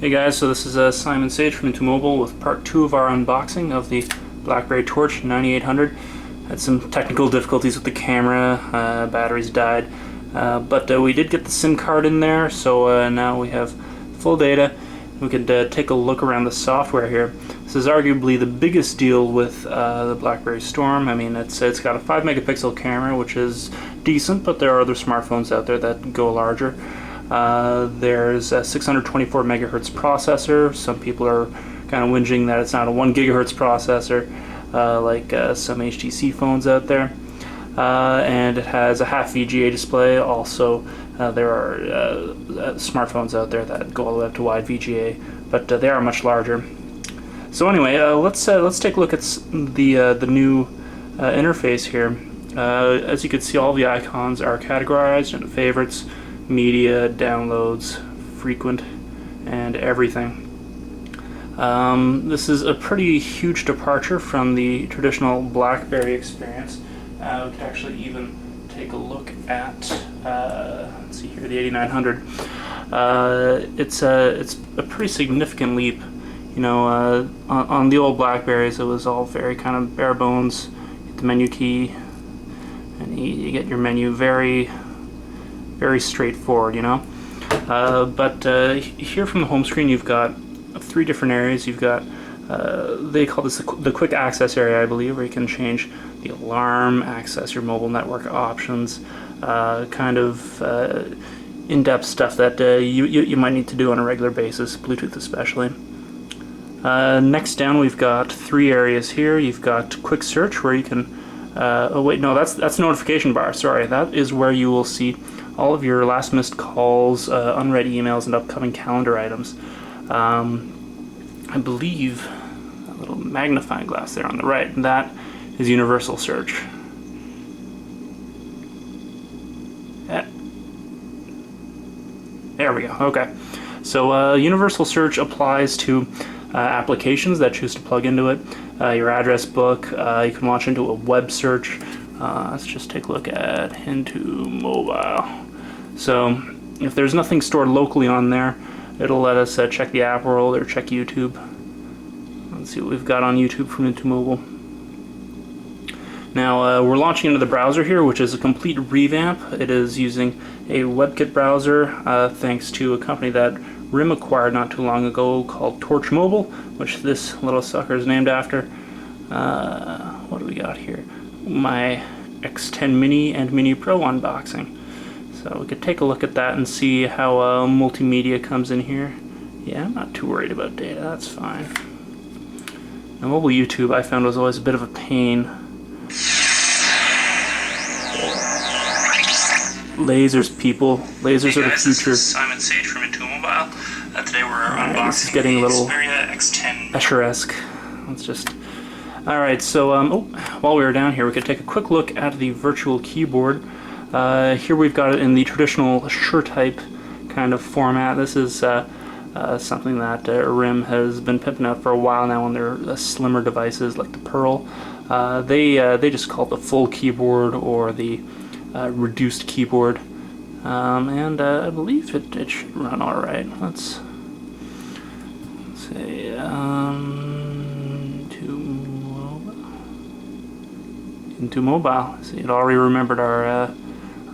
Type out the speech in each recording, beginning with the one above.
Hey guys, so this is Simon Sage from IntoMobile with part 2 of our unboxing of the BlackBerry Torch 9800. Had some technical difficulties with the camera, batteries died, but we did get the SIM card in there, so now we have full data. We could take a look around the software here. This is arguably the biggest deal with the BlackBerry Storm. I mean, it's got a 5 megapixel camera, which is decent, but there are other smartphones out there that go larger. There's a 624 megahertz processor. Some people are kind of whinging that it's not a 1 gigahertz processor like some HTC phones out there. And it has a half VGA display. Also, there are smartphones out there that go all the way up to wide VGA, but they are much larger. So anyway, let's take a look at the new interface here. As you can see, all the icons are categorized into favorites, media, downloads, frequent, and everything. This is a pretty huge departure from the traditional BlackBerry experience. We could actually even take a look at, let's see here, the 8900. It's a pretty significant leap. You know, on the old BlackBerries, it was all very kind of bare bones. Hit the menu key, and you get your menu very straightforward, you know. But here from the home screen, you've got 3 different areas. You've got, they call this the quick access area, I believe, where you can change the alarm, access your mobile network options, kind of in-depth stuff that you might need to do on a regular basis, Bluetooth especially. Next down, we've got 3 areas here. You've got quick search, where you can oh wait, no, that's notification bar. Sorry, that is where you will see all of your last missed calls, unread emails, and upcoming calendar items. I believe that little magnifying glass there on the right, that is universal search. Yeah. There we go. Okay. So universal search applies to applications that choose to plug into it. Your address book, you can launch into a web search. Let's just take a look at IntoMobile. So if there's nothing stored locally on there, it'll let us check the app world or check YouTube. Let's see what we've got on YouTube from IntoMobile. Now we're launching into the browser here, which is a complete revamp. It is using a WebKit browser thanks to a company that RIM acquired not too long ago called Torch Mobile, which this little sucker is named after. What do we got here? My X10 Mini and Mini Pro unboxing. So we could take a look at that and see how multimedia comes in here. Yeah, I'm not too worried about data, that's fine. Now, mobile YouTube I found was always a bit of a pain. Lasers, people. Lasers are the future. This is Simon Sage from IntoMobile. Today we're unboxing this is getting a little X10. Escher-esque. Let's just... Alright, so while we were down here, we could take a quick look at the virtual keyboard. Here we've got it in the traditional sure-type kind of format. This is something that RIM has been pimping out for a while now on their slimmer devices like the Pearl. They just call it the full keyboard or the reduced keyboard. And I believe it should run alright. Let's say IntoMobile. See, it already remembered our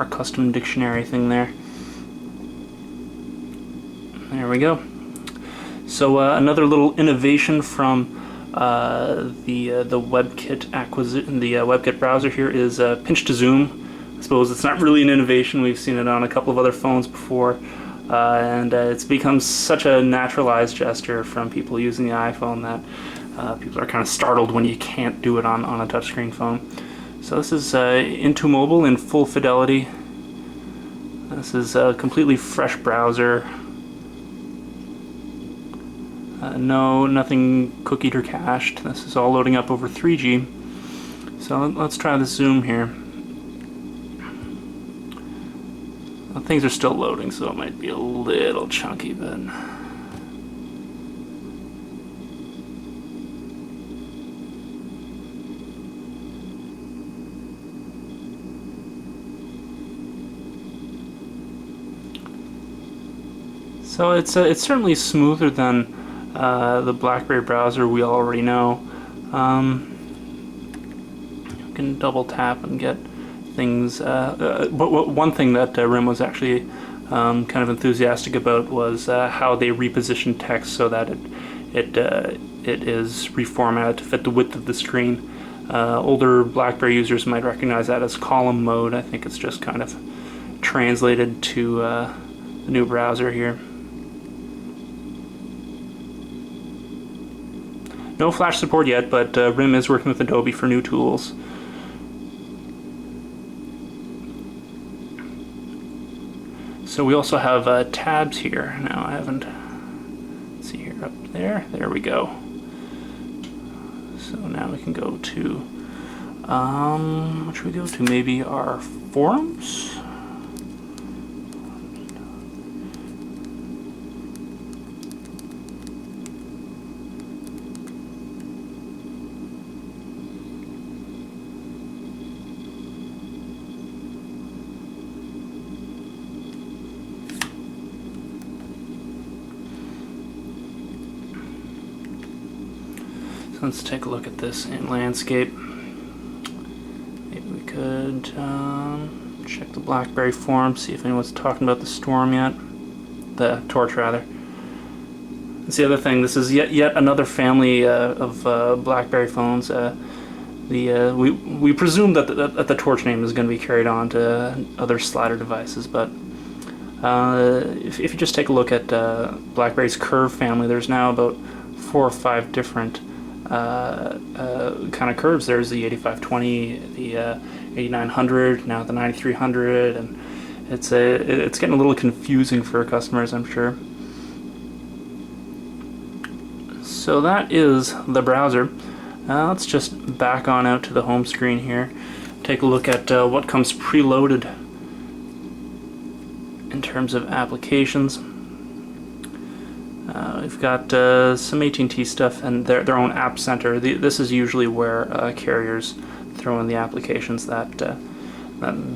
custom dictionary thing there. There we go. So another little innovation from the WebKit acquisition, the WebKit browser here is pinch to zoom. I suppose it's not really an innovation. We've seen it on a couple of other phones before, and it's become such a naturalized gesture from people using the iPhone that people are kind of startled when you can't do it on a touchscreen phone. So this is IntoMobile in full fidelity. This is a completely fresh browser. Nothing cookied or cached. This is all loading up over 3G. So let's try the zoom here. Things are still loading, so it might be a little chunky, but... So it's certainly smoother than the BlackBerry browser we already know. You can double tap and get things. But one thing that Rim was actually kind of enthusiastic about was how they reposition text so that it is reformatted to fit the width of the screen. Older BlackBerry users might recognize that as column mode. I think it's just kind of translated to the new browser here. No Flash support yet, but Rim is working with Adobe for new tools. So we also have tabs here. Now I haven't. Let's see here, up there. There we go. So now we can go to. What should we go to? Maybe our forums. Let's take a look at this in landscape. Maybe we could check the BlackBerry forum, see if anyone's talking about the storm yet. The Torch, rather. That's the other thing. This is yet another family of BlackBerry phones. We presume that the Torch name is going to be carried on to other slider devices, but if you just take a look at BlackBerry's Curve family, there's now about 4 or 5 different kind of curves. There's the 8520, the 8900, now the 9300, and it's getting a little confusing for customers, I'm sure. So that is the browser. Let's just back on out to the home screen here. Take a look at what comes preloaded in terms of applications. We've got some AT&T stuff and their own app center. This is usually where carriers throw in the applications that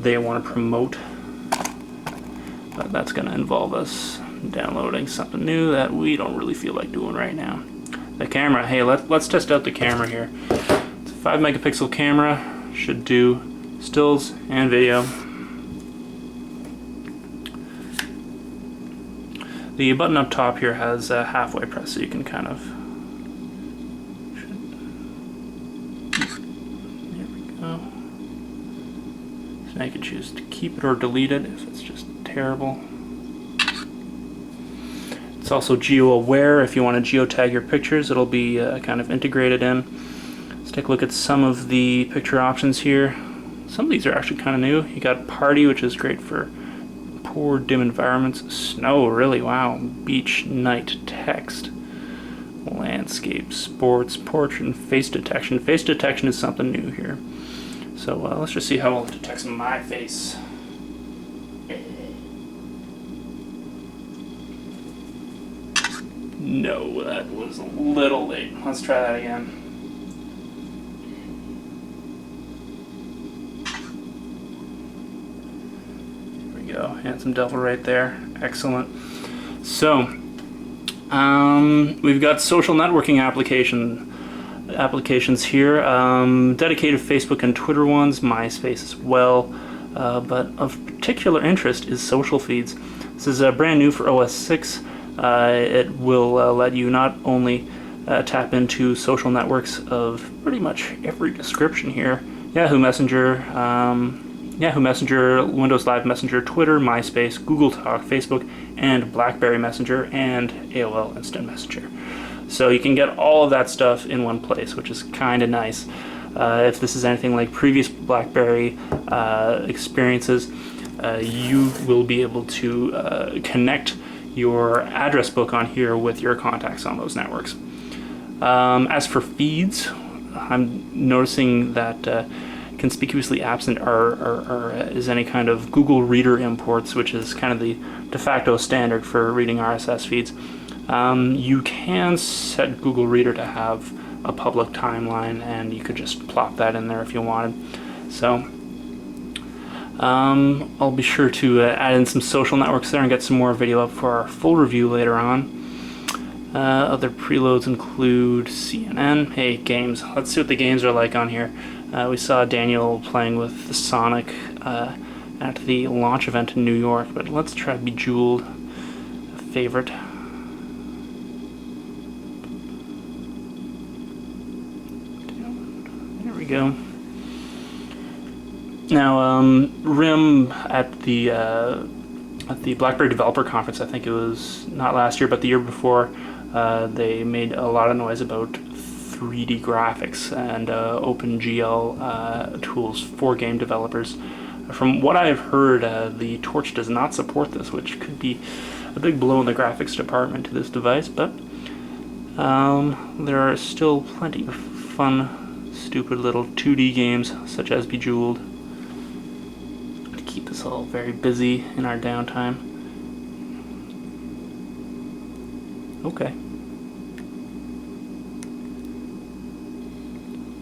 they want to promote. But that's going to involve us downloading something new that we don't really feel like doing right now. The camera. Hey, let's test out the camera here. It's a 5 megapixel camera. Should do stills and video. The button up top here has a halfway press, so you can kind of. There we go. So now you can choose to keep it or delete it if it's just terrible. It's also geo-aware. If you want to geotag your pictures, it'll be kind of integrated in. Let's take a look at some of the picture options here. Some of these are actually kind of new. You got party, which is great for poor dim environments. Snow, really, wow. Beach, night, text, landscape, sports, portrait, and face detection. Face detection is something new here. So let's just see how well it detects my face. No, that was a little late. Let's try that again. Go. Handsome devil right there. Excellent. So we've got social networking applications here. Dedicated Facebook and Twitter ones, MySpace as well. But of particular interest is social feeds. This is brand new for OS 6. It will let you not only tap into social networks of pretty much every description here. Yahoo Messenger, Windows Live Messenger, Twitter, MySpace, Google Talk, Facebook, and BlackBerry Messenger, and AOL Instant Messenger. So you can get all of that stuff in one place, which is kind of nice. If this is anything like previous BlackBerry experiences, you will be able to connect your address book on here with your contacts on those networks. As for feeds, I'm noticing that conspicuously absent is any kind of Google Reader imports, which is kind of the de facto standard for reading RSS feeds. You can set Google Reader to have a public timeline, and you could just plop that in there if you wanted. So I'll be sure to add in some social networks there and get some more video up for our full review later on. Other preloads include CNN. Hey, games. Let's see what the games are like on here. We saw Daniel playing with Sonic at the launch event in New York, but let's try Bejeweled, a favorite. There we go. Now, RIM at the BlackBerry Developer Conference, I think it was not last year, but the year before, they made a lot of noise about 3D graphics and OpenGL tools for game developers. From what I've heard, the Torch does not support this, which could be a big blow in the graphics department to this device, but there are still plenty of fun, stupid little 2D games, such as Bejeweled, to keep us all very busy in our downtime. Okay.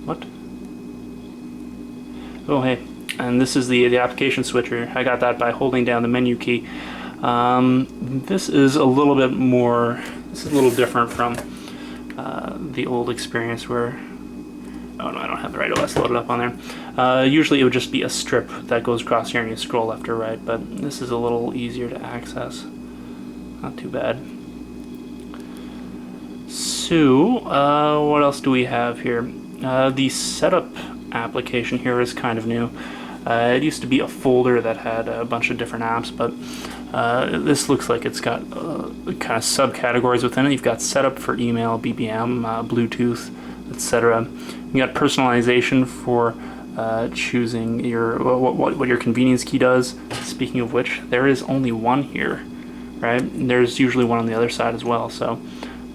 What? Oh, hey. And this is the application switcher. I got that by holding down the menu key. This is a little bit more, this is a little different from the old experience where, oh no, I don't have the right OS loaded up on there. Usually it would just be a strip that goes across here and you scroll left or right, but this is a little easier to access. Not too bad. So, what else do we have here? The setup application here is kind of new. It used to be a folder that had a bunch of different apps, but this looks like it's got kind of subcategories within it. You've got setup for email, BBM, Bluetooth, etc. You got personalization for choosing your what your convenience key does. Speaking of which, there is only one here, right? There's usually one on the other side as well, so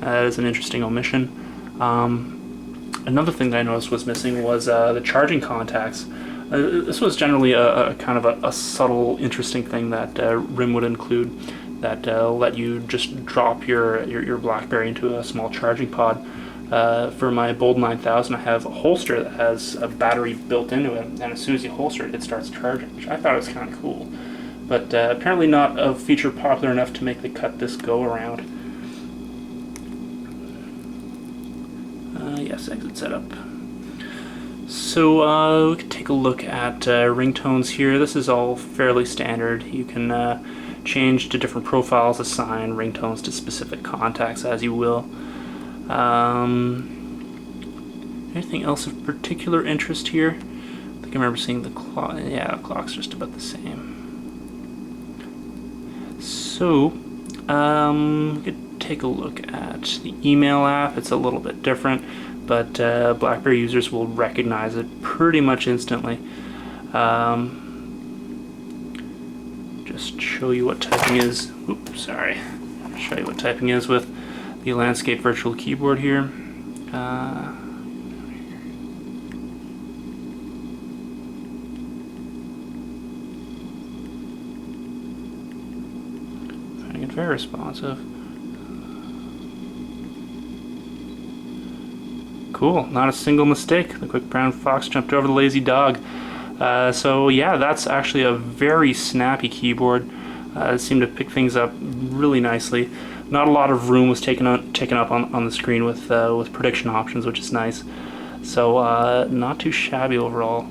that is an interesting omission. Another thing that I noticed was missing was the charging contacts. This was generally a kind of a subtle, interesting thing that RIM would include, that let you just drop your BlackBerry into a small charging pod. For my Bold 9000, I have a holster that has a battery built into it, and as soon as you holster it, it starts charging, which I thought was kind of cool. But apparently not a feature popular enough to make the cut this go around. Yes, exit setup. So we could take a look at ringtones here. This is all fairly standard. You can change to different profiles, assign ringtones to specific contacts as you will. Anything else of particular interest here? I think I remember seeing the clock. Yeah, the clock's just about the same. So we could take a look at the email app. It's a little bit different, but BlackBerry users will recognize it pretty much instantly. Just show you what typing is. Oops, sorry. Show you what typing is with the landscape virtual keyboard here. Finding it very responsive. Cool, not a single mistake. The quick brown fox jumped over the lazy dog. So yeah, that's actually a very snappy keyboard. It seemed to pick things up really nicely. Not a lot of room was taken up on the screen with prediction options, which is nice. So not too shabby overall.